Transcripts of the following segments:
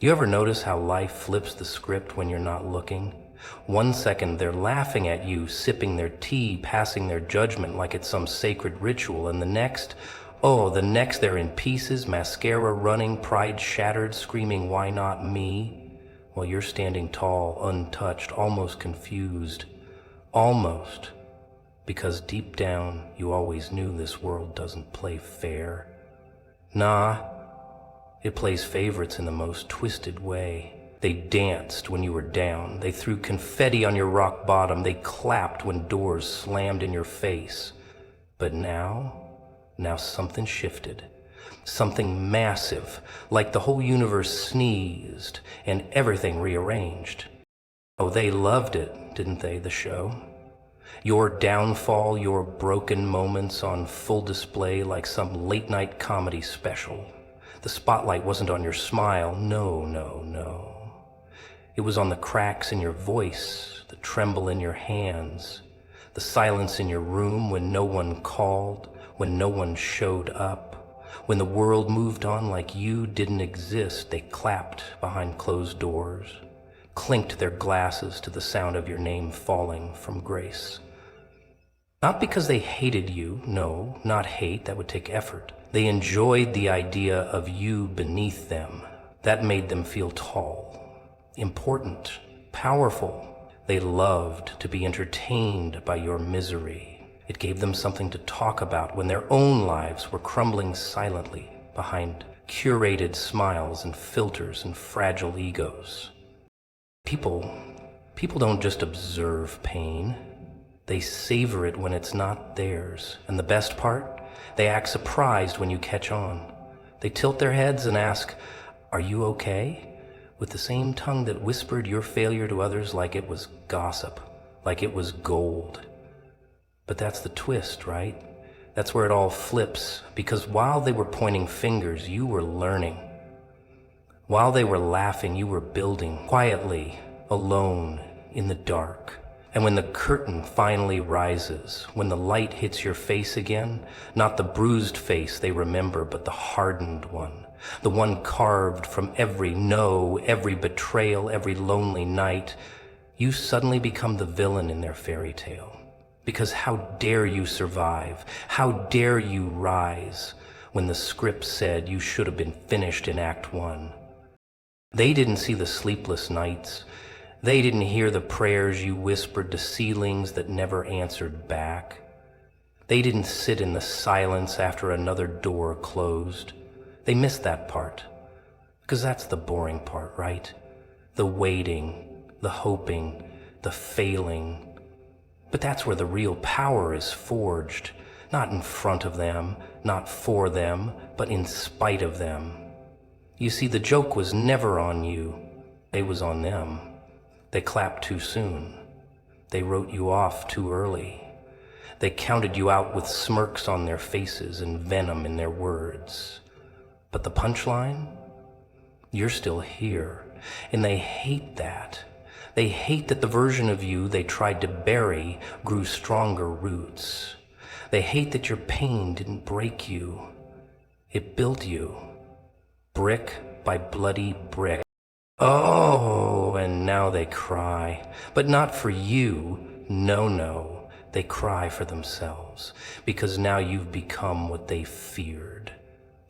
You ever notice how life flips the script when you're not looking? One second they're laughing at you, sipping their tea, passing their judgment like it's some sacred ritual, and the next they're in pieces, mascara running, pride shattered, screaming, "Why not me?" While you're standing tall, untouched, almost confused. Almost. Because deep down, you always knew this world doesn't play fair. Nah. It plays favorites in the most twisted way. They danced when you were down. They threw confetti on your rock bottom. They clapped when doors slammed in your face. But now something shifted. Something massive, like the whole universe sneezed and everything rearranged. Oh, they loved it, didn't they, the show? Your downfall, your broken moments on full display like some late-night comedy special. The spotlight wasn't on your smile, no. It was on the cracks in your voice, the tremble in your hands, the silence in your room when no one called, when no one showed up. When the world moved on like you didn't exist, they clapped behind closed doors, clinked their glasses to the sound of your name falling from grace. Not because they hated you, no, not hate, that would take effort. They enjoyed the idea of you beneath them. That made them feel tall, important, powerful. They loved to be entertained by your misery. It gave them something to talk about when their own lives were crumbling silently behind curated smiles and filters and fragile egos. People don't just observe pain. They savor it when it's not theirs. And the best part? They act surprised when you catch on. They tilt their heads and ask, "Are you okay?" with the same tongue that whispered your failure to others like it was gossip, like it was gold. But that's the twist, right? That's where it all flips, because while they were pointing fingers, you were learning. While they were laughing, you were building, quietly, alone, in the dark. And when the curtain finally rises, when the light hits your face again, not the bruised face they remember, but the hardened one, the one carved from every no, every betrayal, every lonely night, you suddenly become the villain in their fairy tale. Because how dare you survive? How dare you rise when the script said you should have been finished in Act 1? They didn't see the sleepless nights. They didn't hear the prayers you whispered to ceilings that never answered back. They didn't sit in the silence after another door closed. They missed that part. Because that's the boring part, right? The waiting, the hoping, the failing. But that's where the real power is forged. Not in front of them, not for them, but in spite of them. You see, the joke was never on you. It was on them. They clapped too soon. They wrote you off too early. They counted you out with smirks on their faces and venom in their words. But the punchline? You're still here. And they hate that. They hate that the version of you they tried to bury grew stronger roots. They hate that your pain didn't break you. It built you. Brick by bloody brick. Oh, and now they cry. But not for you. No. They cry for themselves. Because now you've become what they feared.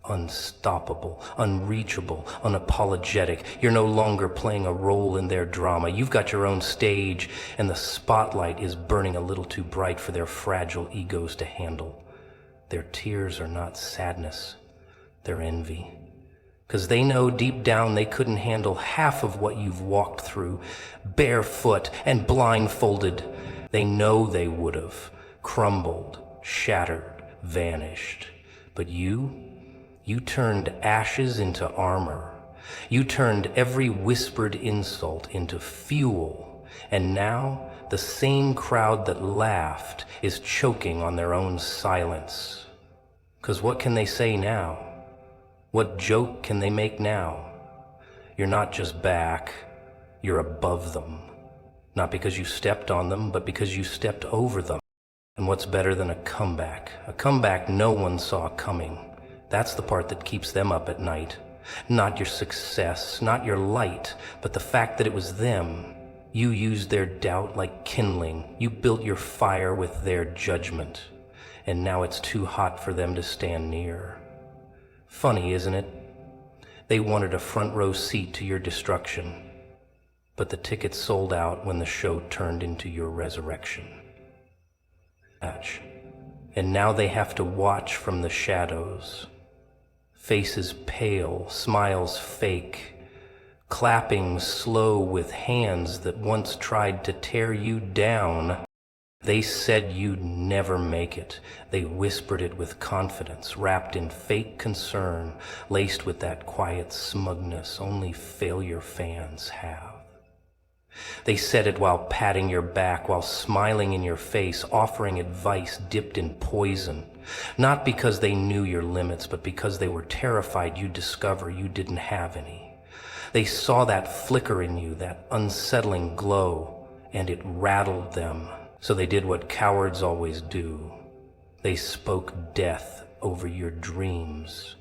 Unstoppable, unreachable, unapologetic. You're no longer playing a role in their drama. You've got your own stage, and the spotlight is burning a little too bright for their fragile egos to handle. Their tears are not sadness. They're envy. 'Cause they know deep down they couldn't handle half of what you've walked through, barefoot and blindfolded. They know they would've crumbled, shattered, vanished. But you turned ashes into armor. You turned every whispered insult into fuel. And now the same crowd that laughed is choking on their own silence. 'Cause what can they say now? What joke can they make now? You're not just back, you're above them. Not because you stepped on them, but because you stepped over them. And what's better than a comeback? A comeback no one saw coming. That's the part that keeps them up at night. Not your success, not your light, but the fact that it was them. You used their doubt like kindling. You built your fire with their judgment. And now it's too hot for them to stand near. Funny, isn't it? They wanted a front row seat to your destruction. But the tickets sold out when the show turned into your resurrection. And now they have to watch from the shadows. Faces pale, smiles fake, clapping slow with hands that once tried to tear you down. They said you'd never make it. They whispered it with confidence, wrapped in fake concern, laced with that quiet smugness only failure fans have. They said it while patting your back, while smiling in your face, offering advice dipped in poison. Not because they knew your limits, but because they were terrified you'd discover you didn't have any. They saw that flicker in you, that unsettling glow, and it rattled them. So they did what cowards always do. They spoke death over your dreams.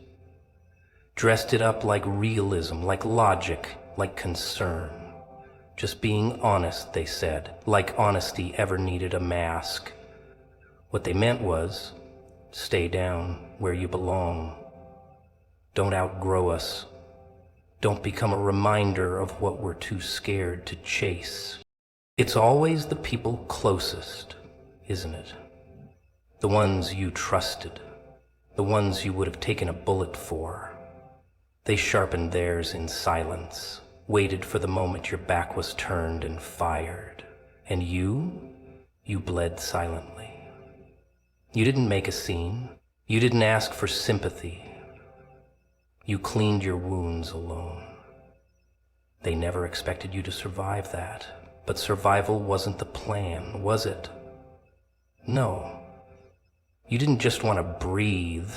Dressed it up like realism, like logic, like concern. Just being honest, they said, like honesty ever needed a mask. What they meant was, stay down where you belong. Don't outgrow us. Don't become a reminder of what we're too scared to chase. It's always the people closest, isn't it? The ones you trusted, the ones you would have taken a bullet for. They sharpened theirs in silence, waited for the moment your back was turned and fired. And you bled silently. You didn't make a scene. You didn't ask for sympathy. You cleaned your wounds alone. They never expected you to survive that. But survival wasn't the plan, was it? No. You didn't just want to breathe.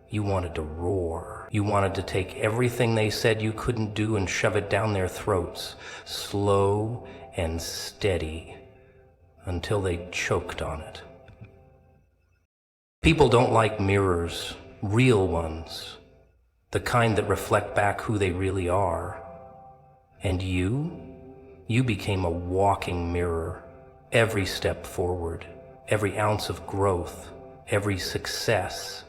You wanted to roar. You wanted to take everything they said you couldn't do and shove it down their throats, slow and steady, until they choked on it. People don't like mirrors, real ones, the kind that reflect back who they really are. And you became a walking mirror. Every step forward, every ounce of growth, every success.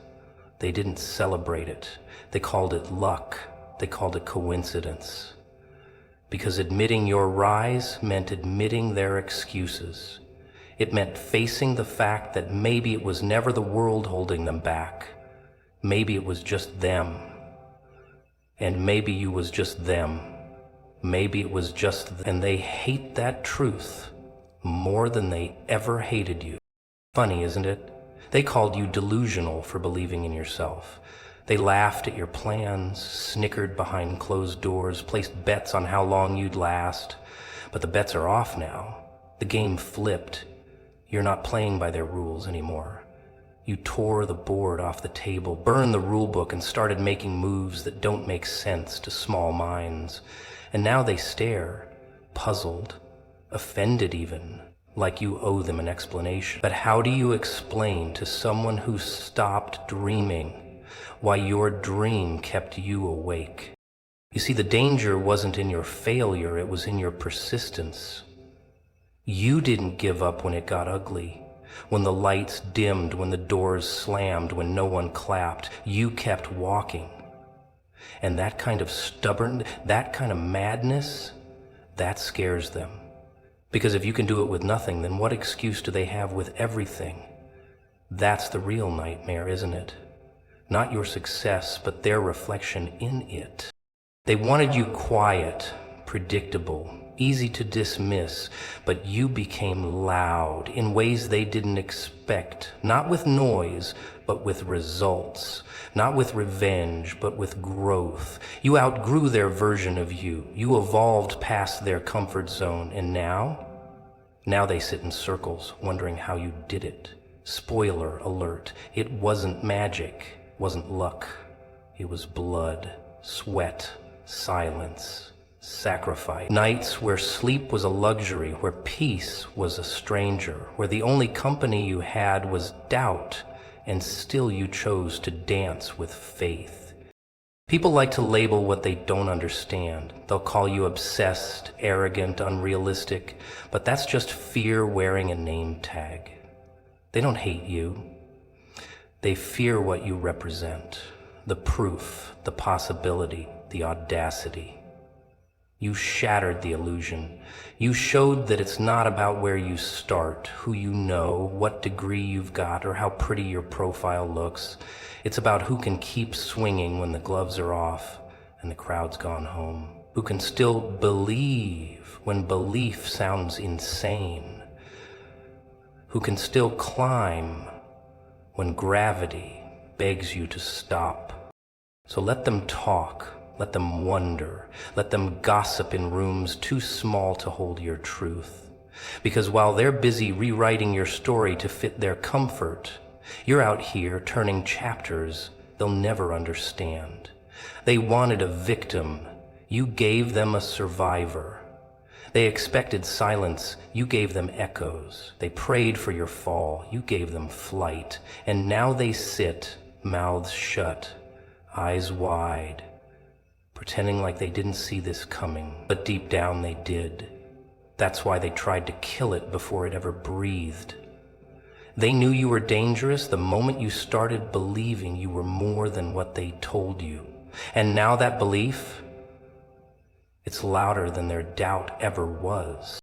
They didn't celebrate it. They called it luck. They called it coincidence. Because admitting your rise meant admitting their excuses. It meant facing the fact that maybe it was never the world holding them back. Maybe it was just them. And maybe you was just them. Maybe it was just and they hate that truth more than they ever hated you. Funny, isn't it? They called you delusional for believing in yourself. They laughed at your plans, snickered behind closed doors, placed bets on how long you'd last. But the bets are off now. The game flipped. You're not playing by their rules anymore. You tore the board off the table, burned the rule book, and started making moves that don't make sense to small minds. And now they stare, puzzled, offended even, like you owe them an explanation. But how do you explain to someone who stopped dreaming why your dream kept you awake? You see, the danger wasn't in your failure, it was in your persistence. You didn't give up when it got ugly, when the lights dimmed, when the doors slammed, when no one clapped. You kept walking. And that kind of that kind of madness, that scares them. Because if you can do it with nothing, then what excuse do they have with everything? That's the real nightmare, isn't it? Not your success, but their reflection in it. They wanted you quiet, predictable, easy to dismiss, but you became loud in ways they didn't expect, not with noise, but with results, not with revenge, but with growth. You outgrew their version of you. You evolved past their comfort zone, and now they sit in circles wondering how you did it. Spoiler alert, it wasn't magic, wasn't luck. It was blood, sweat, silence, sacrifice. Nights where sleep was a luxury, where peace was a stranger, where the only company you had was doubt, and still you chose to dance with faith. People like to label what they don't understand. They'll call you obsessed, arrogant, unrealistic, but that's just fear wearing a name tag. They don't hate you. They fear what you represent, the proof, the possibility, the audacity. You shattered the illusion. You showed that it's not about where you start, who you know, what degree you've got, or how pretty your profile looks. It's about who can keep swinging when the gloves are off and the crowd's gone home. Who can still believe when belief sounds insane. Who can still climb when gravity begs you to stop. So let them talk. Let them wonder. Let them gossip in rooms too small to hold your truth. Because while they're busy rewriting your story to fit their comfort, you're out here turning chapters they'll never understand. They wanted a victim. You gave them a survivor. They expected silence. You gave them echoes. They prayed for your fall. You gave them flight. And now they sit, mouths shut, eyes wide, pretending like they didn't see this coming, but deep down they did. That's why they tried to kill it before it ever breathed. They knew you were dangerous the moment you started believing you were more than what they told you. And now that belief, it's louder than their doubt ever was.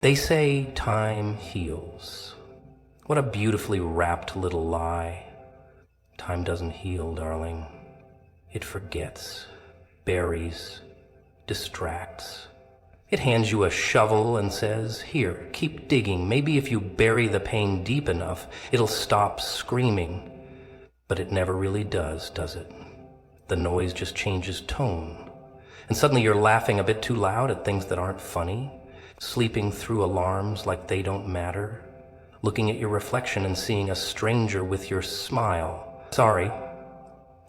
They say time heals. What a beautifully wrapped little lie. Time doesn't heal, darling. It forgets, buries, distracts. It hands you a shovel and says, here, keep digging. Maybe if you bury the pain deep enough, it'll stop screaming. But it never really does it? The noise just changes tone. And suddenly you're laughing a bit too loud at things that aren't funny, sleeping through alarms like they don't matter, looking at your reflection and seeing a stranger with your smile. Sorry,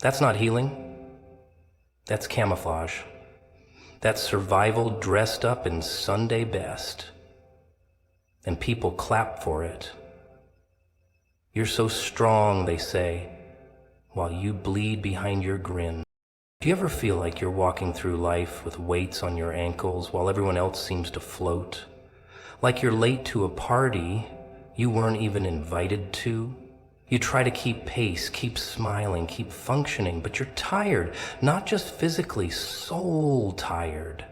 that's not healing. That's camouflage. That's survival dressed up in Sunday best. And people clap for it. You're so strong, they say, while you bleed behind your grin. Do you ever feel like you're walking through life with weights on your ankles while everyone else seems to float? Like you're late to a party you weren't even invited to? You try to keep pace, keep smiling, keep functioning, but you're tired, not just physically, soul tired.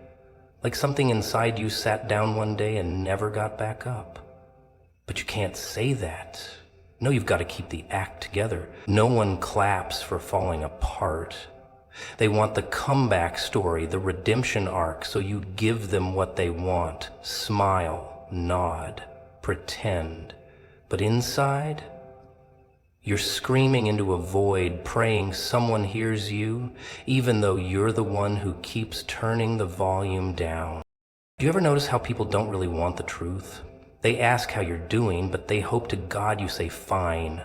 Like something inside you sat down one day and never got back up. But you can't say that. No, you've got to keep the act together. No one claps for falling apart. They want the comeback story, the redemption arc, so you give them what they want. Smile, nod, pretend. But inside, you're screaming into a void, praying someone hears you, even though you're the one who keeps turning the volume down. Do you ever notice how people don't really want the truth? They ask how you're doing, but they hope to God you say fine.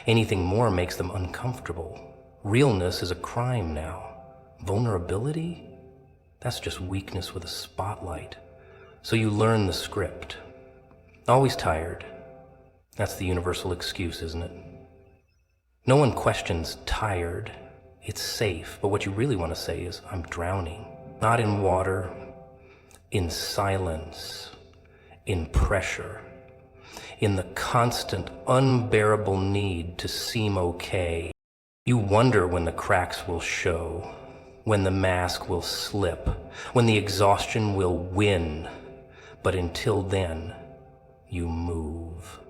Anything more makes them uncomfortable. Realness is a crime now. Vulnerability? That's just weakness with a spotlight. So you learn the script. Always tired. That's the universal excuse, isn't it? No one questions tired. It's safe, but what you really want to say is, I'm drowning. Not in water, in silence, in pressure, in the constant, unbearable need to seem okay. You wonder when the cracks will show, when the mask will slip, when the exhaustion will win. But until then, you move.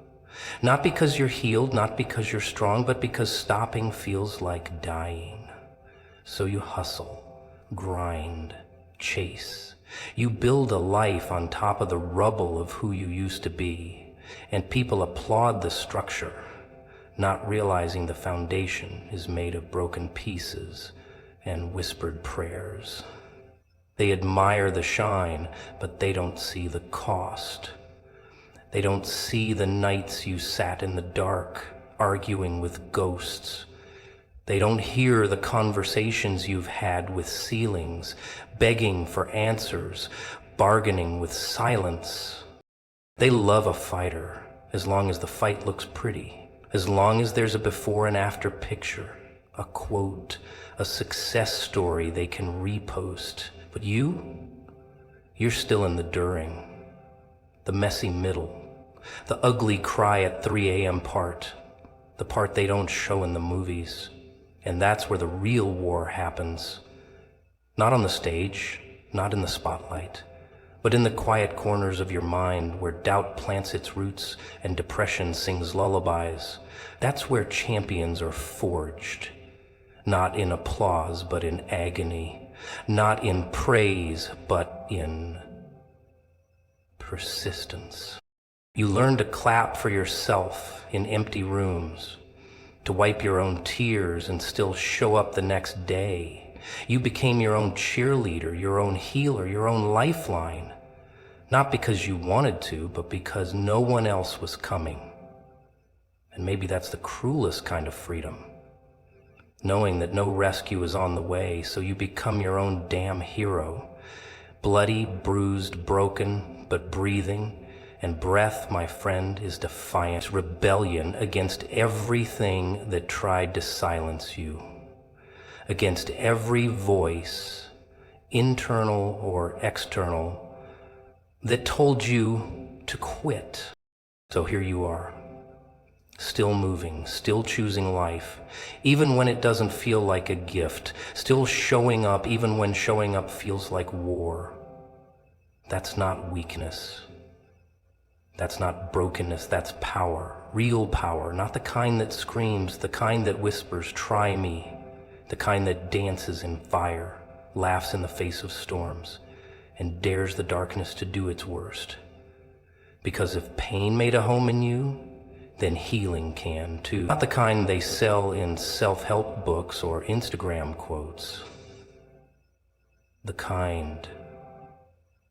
Not because you're healed, not because you're strong, but because stopping feels like dying. So you hustle, grind, chase. You build a life on top of the rubble of who you used to be, and people applaud the structure, not realizing the foundation is made of broken pieces and whispered prayers. They admire the shine, but they don't see the cost. They don't see the nights you sat in the dark, arguing with ghosts. They don't hear the conversations you've had with ceilings, begging for answers, bargaining with silence. They love a fighter as long as the fight looks pretty, as long as there's a before and after picture, a quote, a success story they can repost. But you're still in the during, the messy middle, the ugly cry at 3 a.m. part, the part they don't show in the movies. And that's where the real war happens. Not on the stage, not in the spotlight, but in the quiet corners of your mind where doubt plants its roots and depression sings lullabies. That's where champions are forged. Not in applause, but in agony. Not in praise, but in persistence. You learn to clap for yourself in empty rooms, to wipe your own tears and still show up the next day. You became your own cheerleader, your own healer, your own lifeline. Not because you wanted to, but because no one else was coming. And maybe that's the cruelest kind of freedom. Knowing that no rescue is on the way, so you become your own damn hero. Bloody, bruised, broken, but breathing. And breath, my friend, is defiant rebellion against everything that tried to silence you. Against every voice, internal or external, that told you to quit. So here you are, still moving, still choosing life, even when it doesn't feel like a gift, still showing up even when showing up feels like war. That's not weakness. That's not brokenness, that's power, real power, not the kind that screams, the kind that whispers, try me, the kind that dances in fire, laughs in the face of storms, and dares the darkness to do its worst. Because if pain made a home in you, then healing can too. Not the kind they sell in self-help books or Instagram quotes. The kind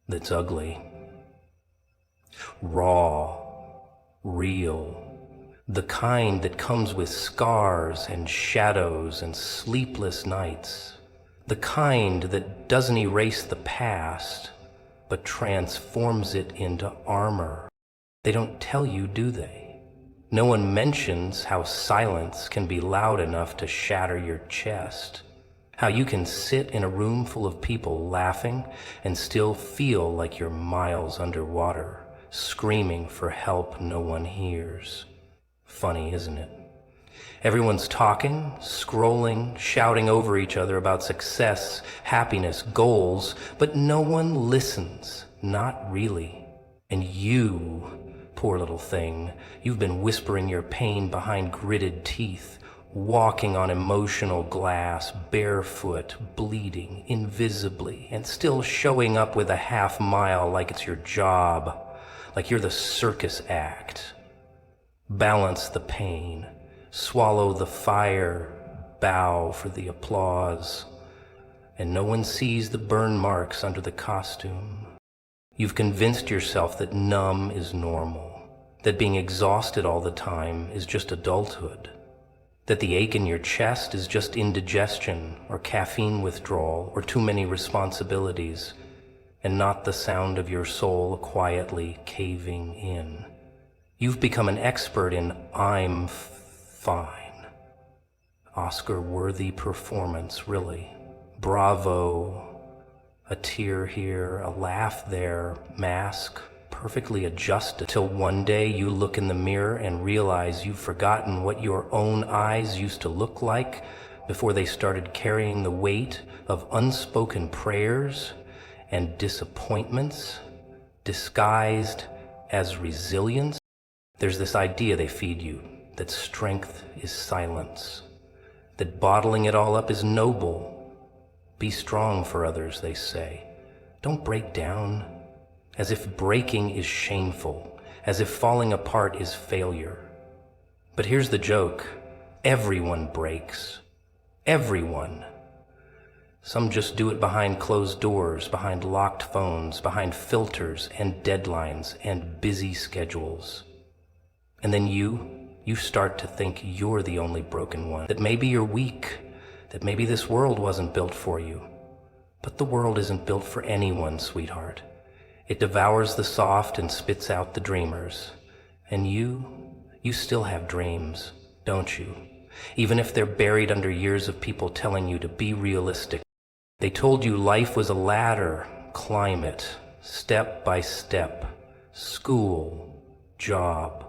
that's ugly. Raw, real, the kind that comes with scars and shadows and sleepless nights, the kind that doesn't erase the past, but transforms it into armor. They don't tell you, do they? No one mentions how silence can be loud enough to shatter your chest. How you can sit in a room full of people laughing and still feel like you're miles underwater, screaming for help no one hears. Funny, isn't it? Everyone's talking, scrolling, shouting over each other about success, happiness, goals, but no one listens, not really. And you, poor little thing, you've been whispering your pain behind gritted teeth, walking on emotional glass, barefoot, bleeding, invisibly, and still showing up with a half mile like it's your job. Like you're the circus act. Balance the pain, swallow the fire, bow for the applause, and no one sees the burn marks under the costume. You've convinced yourself that numb is normal, that being exhausted all the time is just adulthood, that the ache in your chest is just indigestion or caffeine withdrawal or too many responsibilities, and not the sound of your soul quietly caving in. You've become an expert in I'm fine. Oscar-worthy performance, really. Bravo. A tear here, a laugh there, mask, perfectly adjusted, till one day you look in the mirror and realize you've forgotten what your own eyes used to look like before they started carrying the weight of unspoken prayers and disappointments disguised as resilience. There's this idea they feed you that strength is silence, that bottling it all up is noble. Be strong for others, they say. Don't break down, as if breaking is shameful, as if falling apart is failure. But here's the joke. Everyone breaks. Everyone. Some just do it behind closed doors, behind locked phones, behind filters and deadlines and busy schedules. And then you start to think you're the only broken one, that maybe you're weak, that maybe this world wasn't built for you. But the world isn't built for anyone, sweetheart. It devours the soft and spits out the dreamers. And you still have dreams, don't you? even if they're buried under years of people telling you to be realistic. They told you life was a ladder. Climb it, step by step. School, job,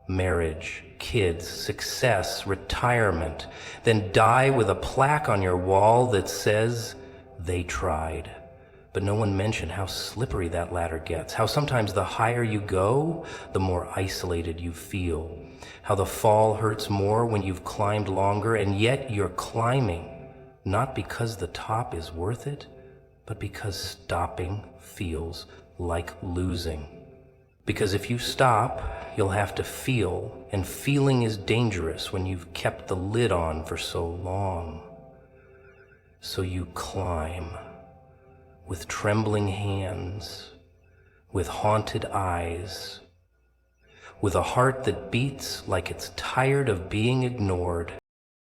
marriage, kids, success, retirement. Then die with a plaque on your wall that says, they tried. But no one mentioned how slippery that ladder gets, how sometimes the higher you go, the more isolated you feel, how the fall hurts more when you've climbed longer, and yet you're climbing, not because the top is worth it, but because stopping feels like losing. Because if you stop, you'll have to feel, and feeling is dangerous when you've kept the lid on for so long. So you climb. With trembling hands, with haunted eyes, with a heart that beats like it's tired of being ignored.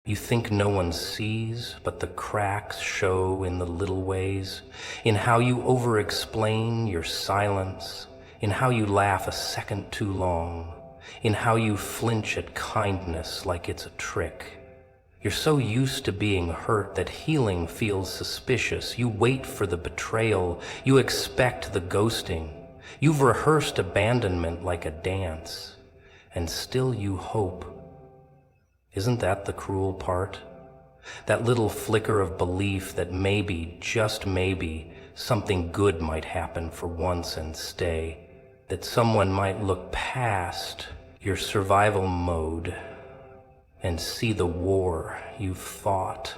You think no one sees, but the cracks show in the little ways, in how you over-explain your silence, in how you laugh a second too long, in how you flinch at kindness like it's a trick. You're so used to being hurt that healing feels suspicious. You wait for the betrayal. You expect the ghosting. You've rehearsed abandonment like a dance, and still you hope. Isn't that the cruel part? That little flicker of belief that maybe, just maybe, something good might happen for once and stay. That someone might look past your survival mode and see the war you've fought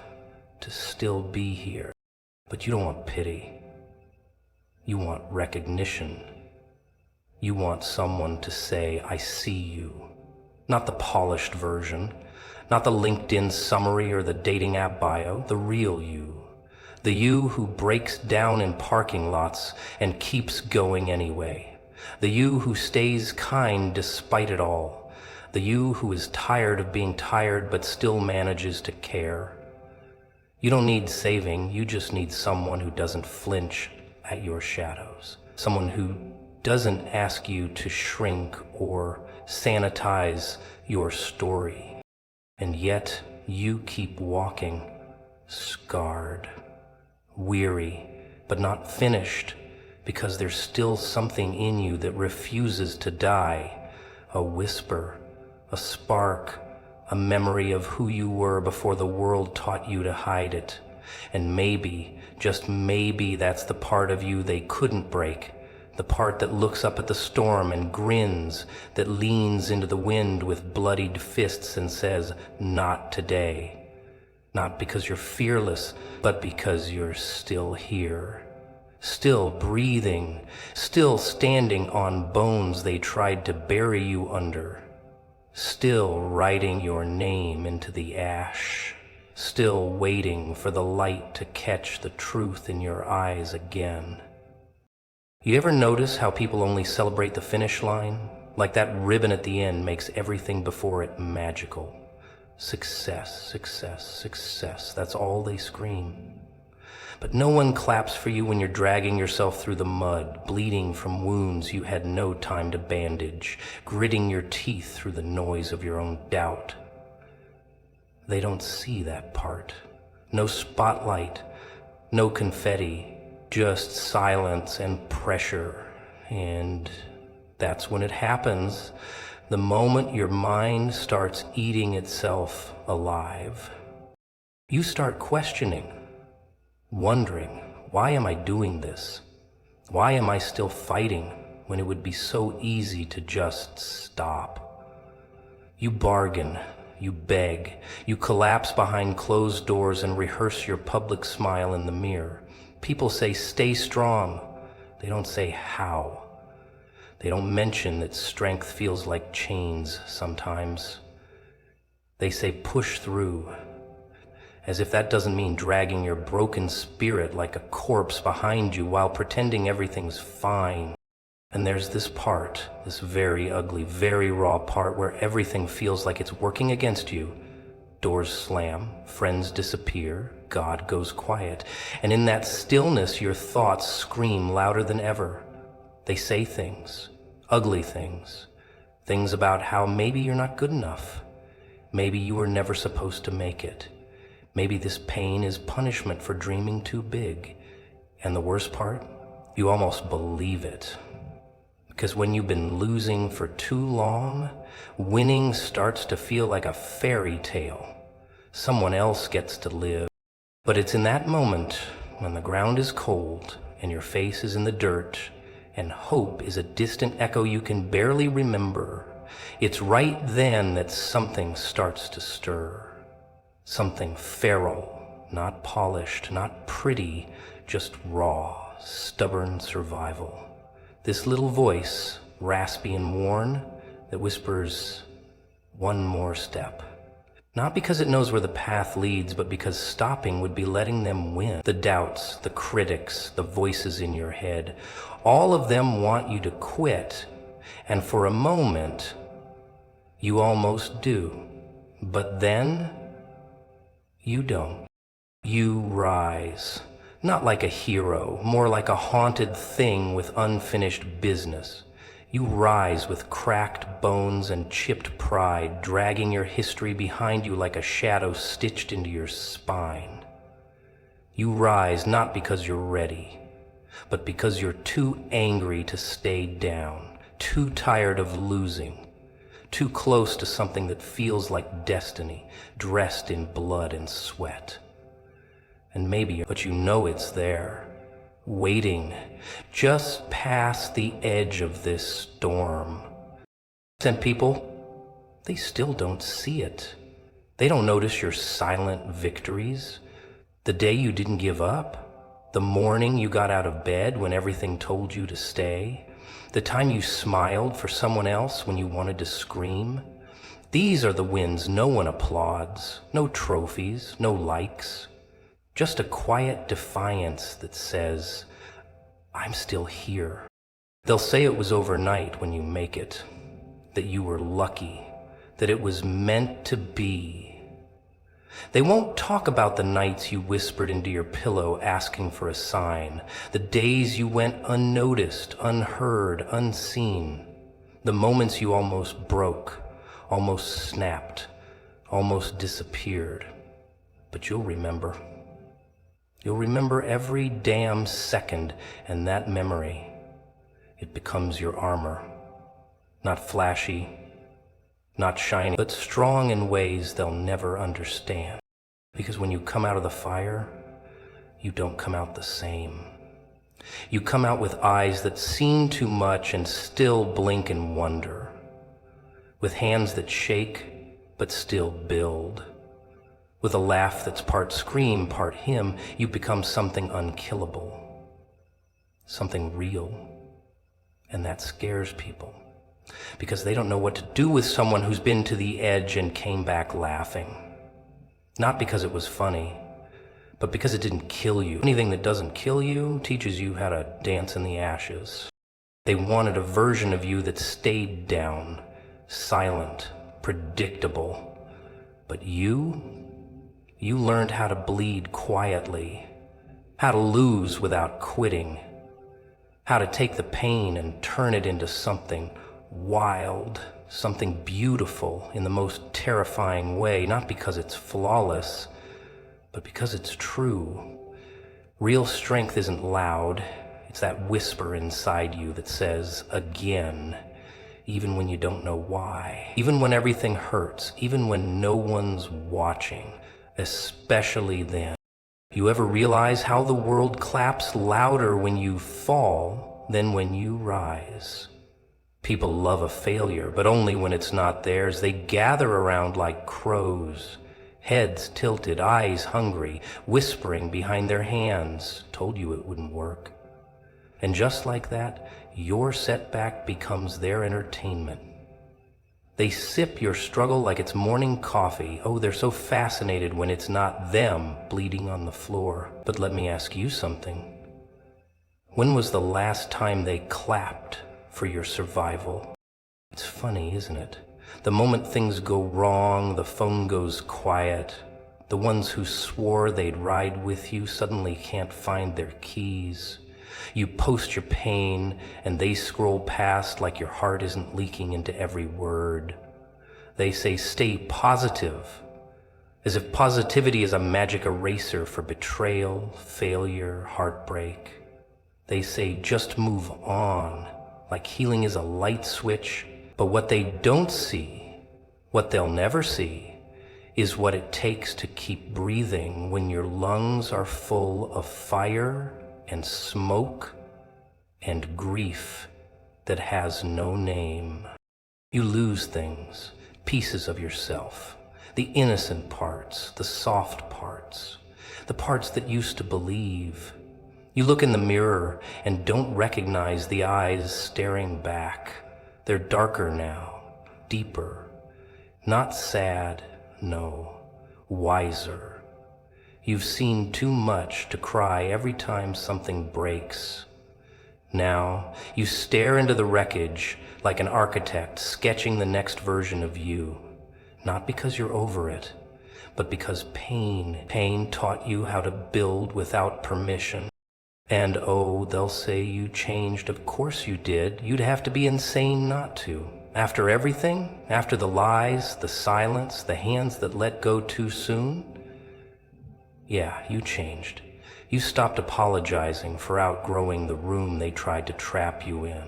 to still be here. But you don't want pity. You want recognition. You want someone to say, I see you. Not the polished version, not the LinkedIn summary or the dating app bio, the real you. The you who breaks down in parking lots and keeps going anyway. The you who stays kind despite it all. The you who is tired of being tired but still manages to care. You don't need saving, you just need someone who doesn't flinch at your shadows. Someone who doesn't ask you to shrink or sanitize your story. And yet you keep walking, scarred, weary, but not finished, because there's still something in you that refuses to die. A whisper, a spark, a memory of who you were before the world taught you to hide it. And maybe, just maybe, that's the part of you they couldn't break. The part that looks up at the storm and grins, that leans into the wind with bloodied fists and says, not today. Not because you're fearless, but because you're still here. Still breathing, still standing on bones they tried to bury you under. Still writing your name into the ash, still waiting for the light to catch the truth in your eyes again. You ever notice how people only celebrate the finish line? Like that ribbon at the end makes everything before it magical. Success, success, success, that's all they scream. But no one claps for you when you're dragging yourself through the mud, bleeding from wounds you had no time to bandage, gritting your teeth through the noise of your own doubt. They don't see that part. No spotlight, no confetti, just silence and pressure. And that's when it happens, the moment your mind starts eating itself alive. You start questioning. Wondering, why am I doing this? Why am I still fighting when it would be so easy to just stop? You bargain, you beg, you collapse behind closed doors and rehearse your public smile in the mirror. People say, stay strong. They don't say how. They don't mention that strength feels like chains sometimes. They say, push through. As if that doesn't mean dragging your broken spirit like a corpse behind you while pretending everything's fine. And there's this part, this very ugly, very raw part where everything feels like it's working against you. Doors slam, friends disappear, God goes quiet. And in that stillness, your thoughts scream louder than ever. They say things, ugly things, things about how maybe you're not good enough. Maybe you were never supposed to make it. Maybe this pain is punishment for dreaming too big. And the worst part? You almost believe it. Because when you've been losing for too long, winning starts to feel like a fairy tale. Someone else gets to live. But it's in that moment when the ground is cold and your face is in the dirt and hope is a distant echo you can barely remember. It's right then that something starts to stir. Something feral, not polished, not pretty, just raw, stubborn survival. This little voice, raspy and worn, that whispers, one more step. Not because it knows where the path leads, but because stopping would be letting them win. The doubts, the critics, the voices in your head, all of them want you to quit. And for a moment, you almost do. But then, you don't. You rise. Not like a hero, more like a haunted thing with unfinished business. You rise with cracked bones and chipped pride, dragging your history behind you like a shadow stitched into your spine. You rise not because you're ready, but because you're too angry to stay down, too tired of losing, too close to something that feels like destiny, dressed in blood and sweat. And maybe, but you know it's there, waiting just past the edge of this storm. And people, they still don't see it. They don't notice your silent victories. The day you didn't give up, the morning you got out of bed when everything told you to stay, the time you smiled for someone else when you wanted to scream. These are the wins no one applauds, no trophies, no likes. Just a quiet defiance that says, I'm still here. They'll say it was overnight when you make it, that you were lucky, that it was meant to be. They won't talk about the nights you whispered into your pillow asking for a sign, the days you went unnoticed, unheard, unseen, the moments you almost broke, almost snapped, almost disappeared. But you'll remember. You'll remember every damn second, and that memory, it becomes your armor. Not flashy, not shiny, but strong in ways they'll never understand. Because when you come out of the fire, you don't come out the same. You come out with eyes that seen too much and still blink in wonder. With hands that shake, but still build. With a laugh that's part scream, part hymn, you become something unkillable, something real. And that scares people, because they don't know what to do with someone who's been to the edge and came back laughing. Not because it was funny, but because it didn't kill you. Anything that doesn't kill you teaches you how to dance in the ashes. They wanted a version of you that stayed down, silent, predictable. But you learned how to bleed quietly, how to lose without quitting, how to take the pain and turn it into something wild, something beautiful in the most terrifying way, not because it's flawless, but because it's true. Real strength isn't loud. It's that whisper inside you that says, again, even when you don't know why, even when everything hurts, even when no one's watching. Especially then. You ever realize how the world claps louder when you fall than when you rise? People love a failure, but only when it's not theirs. They gather around like crows, heads tilted, eyes hungry, whispering behind their hands, told you it wouldn't work. And just like that, your setback becomes their entertainment. They sip your struggle like it's morning coffee. Oh, they're so fascinated when it's not them bleeding on the floor. But let me ask you something. When was the last time they clapped for your survival? It's funny, isn't it? The moment things go wrong, the phone goes quiet. The ones who swore they'd ride with you suddenly can't find their keys. You post your pain, and they scroll past like your heart isn't leaking into every word. They say stay positive, as if positivity is a magic eraser for betrayal, failure, heartbreak. They say just move on, like healing is a light switch. But what they don't see, what they'll never see, is what it takes to keep breathing when your lungs are full of fire and smoke and grief that has no name. You lose things, pieces of yourself, the innocent parts, the soft parts, the parts that used to believe. You look in the mirror and don't recognize the eyes staring back. They're darker now, deeper, not sad, no, wiser. You've seen too much to cry every time something breaks. Now, you stare into the wreckage like an architect sketching the next version of you, not because you're over it, but because pain taught you how to build without permission. And oh, they'll say you changed. Of course you did. You'd have to be insane not to. After everything, after the lies, the silence, the hands that let go too soon, yeah, you changed. You stopped apologizing for outgrowing the room they tried to trap you in.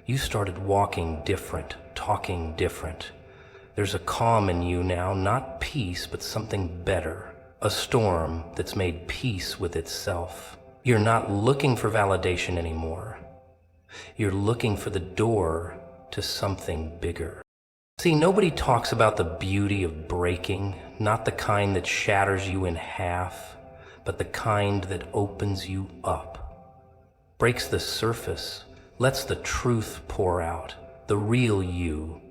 You started walking different, talking different. There's a calm in you now, not peace, but something better. A storm that's made peace with itself. You're not looking for validation anymore. You're looking for the door to something bigger. See, nobody talks about the beauty of breaking, not the kind that shatters you in half, but the kind that opens you up, breaks the surface, lets the truth pour out, the real you,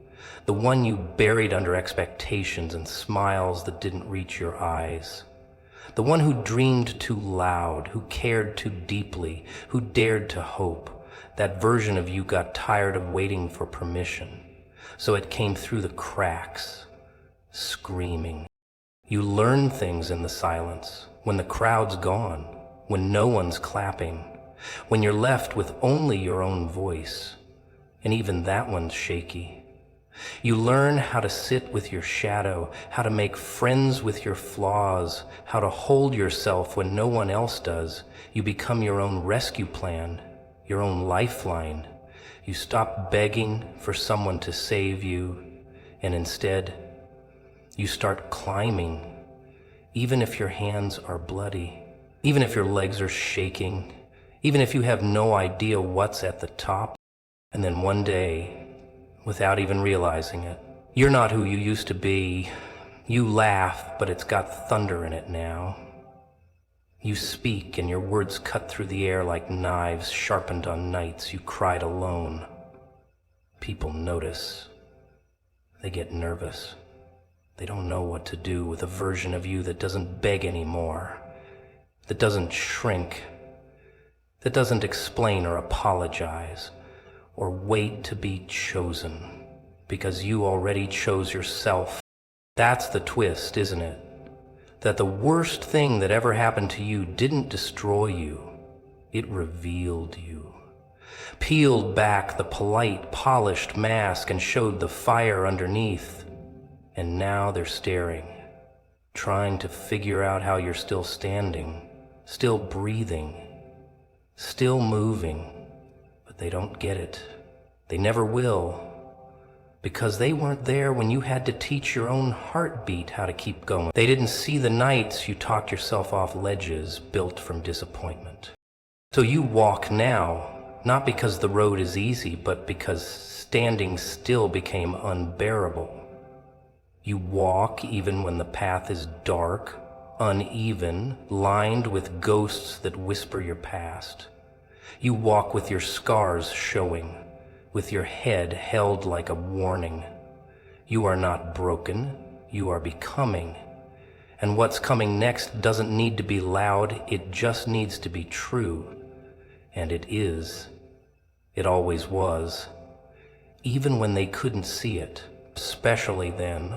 the one you buried under expectations and smiles that didn't reach your eyes, the one who dreamed too loud, who cared too deeply, who dared to hope. That version of you got tired of waiting for permission, so it came through the cracks, screaming. You learn things in the silence, when the crowd's gone, when no one's clapping, when you're left with only your own voice, and even that one's shaky. You learn how to sit with your shadow, how to make friends with your flaws, how to hold yourself when no one else does. You become your own rescue plan, your own lifeline. You stop begging for someone to save you, and instead, you start climbing, even if your hands are bloody, even if your legs are shaking, even if you have no idea what's at the top. And then one day, without even realizing it, you're not who you used to be. You laugh, but it's got thunder in it now. You speak, and your words cut through the air like knives sharpened on nights you cried alone. People notice. They get nervous. They don't know what to do with a version of you that doesn't beg anymore, that doesn't shrink, that doesn't explain or apologize, or wait to be chosen, because you already chose yourself. That's the twist, isn't it? That the worst thing that ever happened to you didn't destroy you, it revealed you. Peeled back the polite, polished mask and showed the fire underneath. And now they're staring, trying to figure out how you're still standing, still breathing, still moving. But they don't get it. They never will. Because they weren't there when you had to teach your own heartbeat how to keep going. They didn't see the nights you talked yourself off ledges built from disappointment. So you walk now, not because the road is easy, but because standing still became unbearable. You walk even when the path is dark, uneven, lined with ghosts that whisper your past. You walk with your scars showing, with your head held like a warning. You are not broken, you are becoming. And what's coming next doesn't need to be loud, it just needs to be true. And it is. It always was. Even when they couldn't see it, especially then.